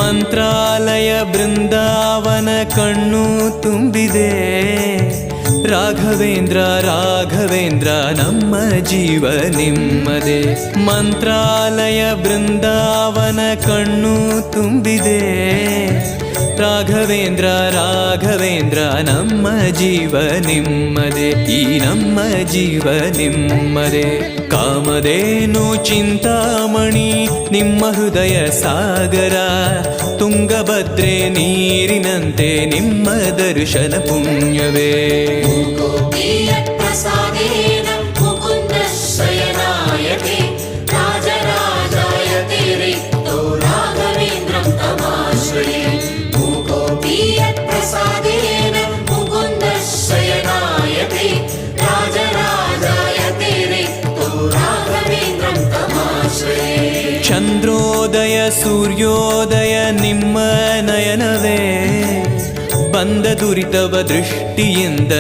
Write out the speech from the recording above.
ಮಂತ್ರಾಲಯ ಬೃಂದಾವನ ಕಣ್ಣು ತುಂಬಿದೆ. ರಾಘವೇಂದ್ರ ರಾಘವೇಂದ್ರ ನಮ್ಮ ಜೀವ ನಿಮ್ಮದೇ. ಮಂತ್ರಾಲಯ ಬೃಂದಾವನ ಕಣ್ಣು ತುಂಬಿದೆ. ರಾಘವೇಂದ್ರ ರಾಘವೇಂದ್ರ ನಮ್ಮ ಜೀವ ನಿಮ್ಮದೇ. ಈ ನಮ್ಮ ಜೀವ ನಿಮ್ಮದೇ. ಕಾಮಧೇನು ಚಿಂತಾಮಣಿ ನಿಮ್ಮ ಹೃದಯ ಸಾಗರ. ತುಂಗಭದ್ರೆ ನೀರಿನಂತೆ ನಿಮ್ಮ ದರ್ಶನ ಪುಣ್ಯವೇ. ಚಂದ್ರೋದಯ ಸೂರ್ಯೋದಯ ನಿಮ್ಮ ನಯನವೇ. ಬಂದ ದುರಿತವ ದೃಷ್ಟಿಯಿಂದ